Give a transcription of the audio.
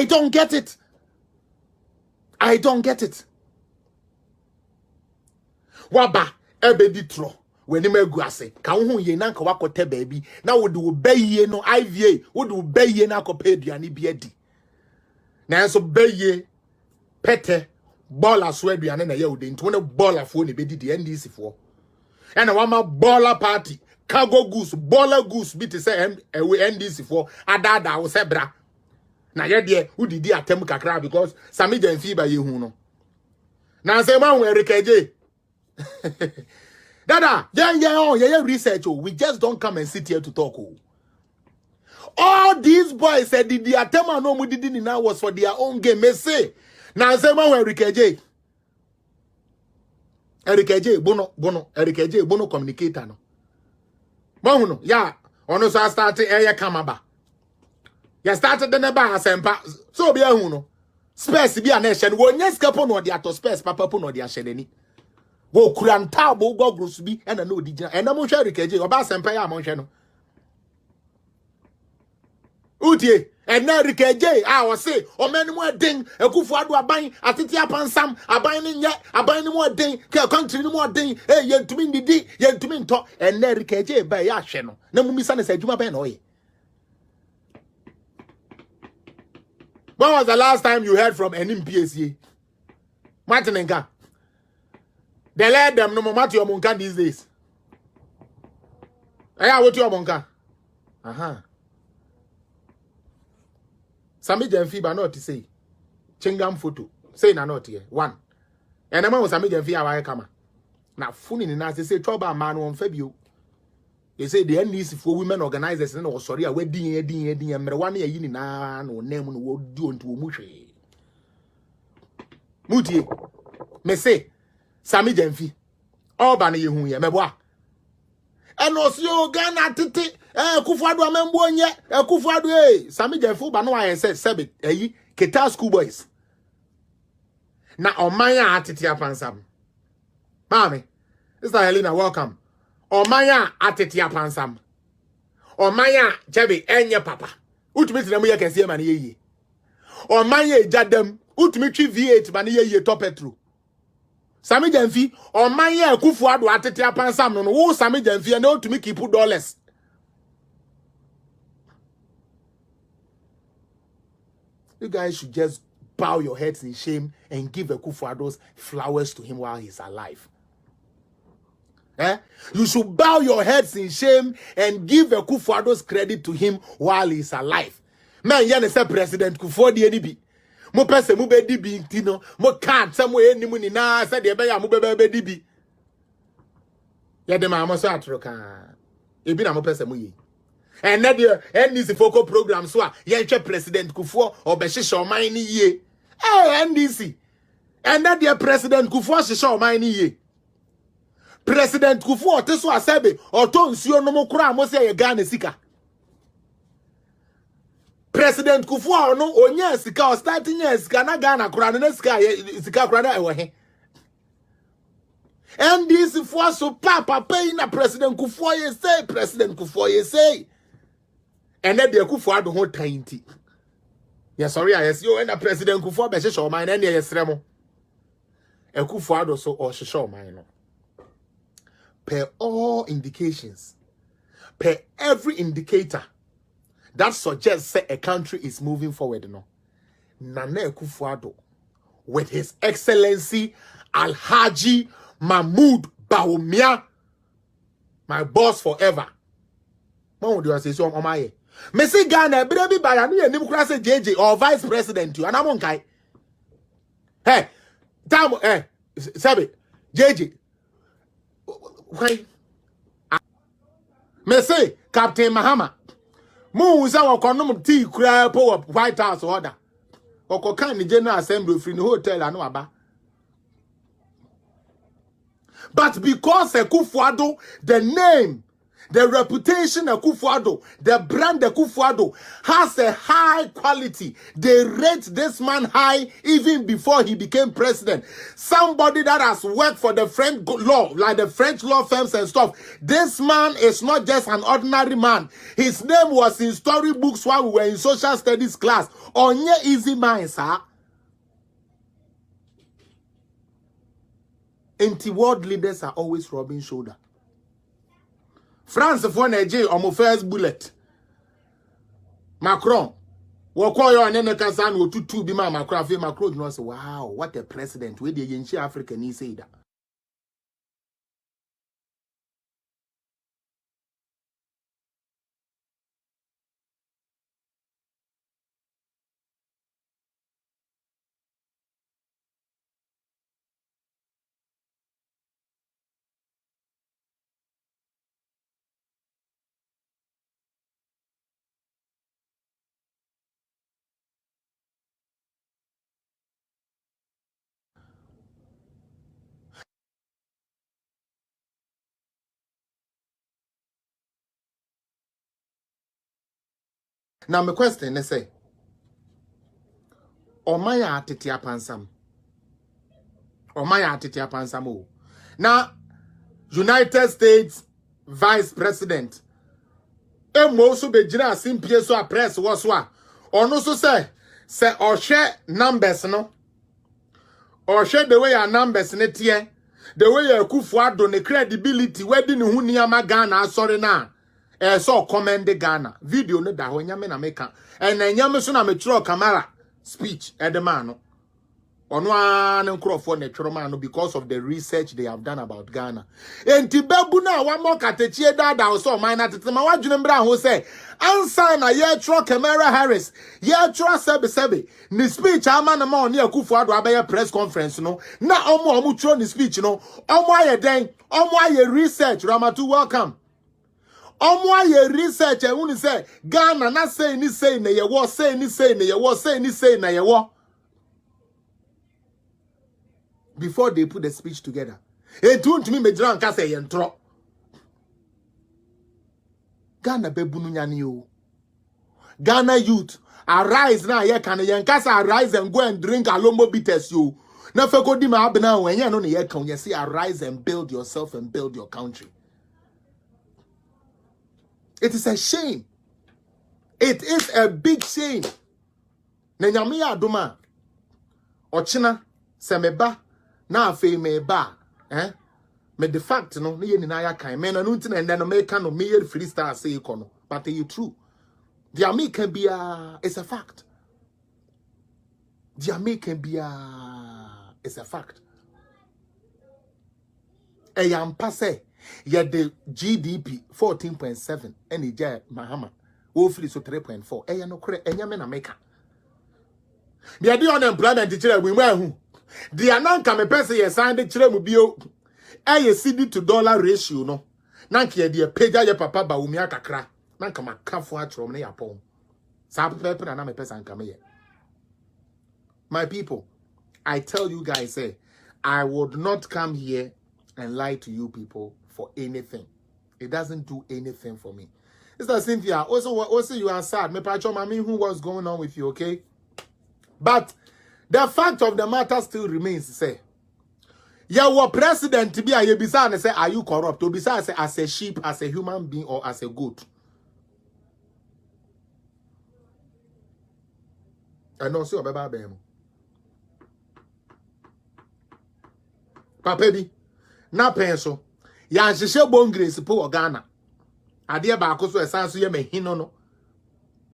I don't get it. I don't get it. Waba ebedi tro when him guase ka wo hu ye na nka wakote baby na wo de wo baye no IVA wo de wo baye na akopa aduane bi adi na so baye pete baller so aduane na ye wo de nti wo ne baller fo ne bedi de NDC fo and a wama baller party cargo goose baller goose bi te say NDC fo adada wo se bra na ye de wo didi atem kakra because Sammy Gyamfi ba ye hu no na say ma wo erikeje Dada, yeah, research. Oh. We just don't come and sit here to talk. Oh. All these boys said the attempt no didn't now was for their own game. Me say, now say man Erikeje Bono communicator no. Bono, yeah, ono so started area kamaba. Ya started the neba asempa. So be a huno. Space be a nation. Wo nyeskapo no dia to space papa po no dia hyedeni. Wo kuranta bo gogros bi na no digina ena mo hwe Erikeje oba sempa ya mo hwe no utie ena Erikeje wo se o mani mo den Akufo Addo aban atete apansam aban ni nye aban ni mo den ke country ni mo den yentumi ndidi yentumi nto ena Erikeje ba ya hwe no na mu misa ne sa adwuma ba na oye. When was the last time you heard from any PSA? Martin Nka. They let them no matter your monka these days. What your monka? Sammy Gyamfi ba not to say. Chingam photo. Say na not here. One. And the man was Sammy Gyamfi awa kama. Na funny ni na say trouble man on Febio. They say the NDC for women organizers no sorry a wedding emre one ye ni na no name no wo di onto mu hwe. Mutie. Me say Sammy Gyamfi oba na yehu ye meboa eno so Ghana tete Akufo Addo amembo onye Akufo Addo Sammy Gyamfi ba no aye sebe Keta school boys na omanya atete apansam mami Sister Helena welcome omanya atete apansam omanya chebe enye papa utumi tena mu ye kese ma na yeye omanya ejadam utumi twi V8 ba na yeye top petro Sammy Gyamfi or my year Akufo Addo atete apansam no wo Sammy Gyamfi and to me keep $. You guys should just bow your heads in shame and give Akufo Addo's flowers to him while he's alive. You should bow your heads in shame and give Akufo Addo's credit to him while he's alive. Man, you say President Kufuor DNB. Mo pese mo be dibi ntino mo card somewhere enimu ni na said de be ya mo be dibi ya de ma mo so atroka e bi na mo pese mo yi and na de NDC focal program so a ye hwe President Kufuor obehihye oman ni yie NDC and na de President Kufuor hye oman ni yie President Kufuor te so asebe oto nsuo no mo kura mo se ye Ghana sika President Kufuor no onya sika o starting sika na Ghana kura na sika kura na ewo he and this for so papa pay na President Kufuor ye say and then the Akufo Addo ho tanti yeah sorry yes you and President Kufuor be hye man na ye sremo Akufo Addo so o hye man no per all indications per every indicator that suggests say a country is moving forward. No, Nana Akufo Addo, with His Excellency Alhaji Mahmoud Bawumia, my boss forever. What do I say? So, Omaye, Messi Ghana, baby, by a new democracy, JJ or Vice President, you and I'm on Kai. Hey, Tam, Sabi, JJ, why? Messi, Captain Mahama. Mo uza wakonom tea kura po White House order. Okokan ni General Assembly free no hotel anu aba. But because Akufo Addo, the name The reputation of Akufo Addo, the brand of Akufo Addo has a high quality. They rate this man high even before he became president. Somebody that has worked for the French law, like the French law firms and stuff. This man is not just an ordinary man. His name was in storybooks while we were in social studies class. Onye easy man, sir. Anti-world leaders are always rubbing shoulder. France for Nigeria on first bullet. Macron. Wakoyo and then Kasan will two be my Macron. Macron knows, wow, what a president. Where the Yenchi African he say that. Now my question they say, Omaya atete apansam. Omaya atete apansam o. Now United States Vice President Emo so be jina simpie so a press was wa. Ono so say or share numbers no. Or share the way your numbers ne tie. The way you Akufo Addo ne credibility we di ne hu niama Ghana sorry na. So commend Ghana. Video no da ho nyame na meka. And nyame so na me tro camera speech edemano. Ono an nkrofo na tworo because of the research they have done about Ghana. Enti bebu na wa mo katechie dada so man na tetema wadwene mbra ho say ansa na ye tro camera Harris ye tro sebe ni speech ama na ma oni Akufo Addo abaye press conference no na omo tro ni speech no omo aye den omo aye research Ramatu welcome. Omo ye research e unu say Ghana na say ni na ye wo say ni na ye wo say ni na ye wo before they put the speech together. It won't me me dran ka say yentro. Ghana bebunu nyani o. Ghana youth arise now ye kan yen kasa arise and go and drink alombo bitters you. Na feko di ma abena when ye no ye kan ye say arise and build yourself and build your country. It is a shame. It is a big shame. Na nyame ya adoma. Ochina semeba na afi me ba. Me the fact no ne ye nyina ya kan. Me na no ntina ende no me kan no me ye freestyle say ikono. But it true. The American be it's a fact. The American be it's a fact. Eyam passe. Yet the GDP 14.7 and the Mahama woefully so 3.4. Eya no kre enya me na meka. The idea unemployment chire we who. The ananka me person ye signed the chire mu bio. Eye CD to dollar ratio no. Nanka ye de pega ye papa ba umi akakra. Nanka makafo atrom na yapon. Sa pepe na me person ka me ye. My people, I tell you guys say I would not come here and lie to you people for anything. It doesn't do anything for me. Mr. Cynthia, also you are sad. Me pacho mami who was going on with you, okay? But the fact of the matter still remains, say, your president to be a yebisa and say, are you corrupt? To be say as a sheep, as a human being, or as a goat. I know see about them. Papa bi na penso ya nhyehyɛ bon grace po Ghana ade ba akoso esan so ye mahino no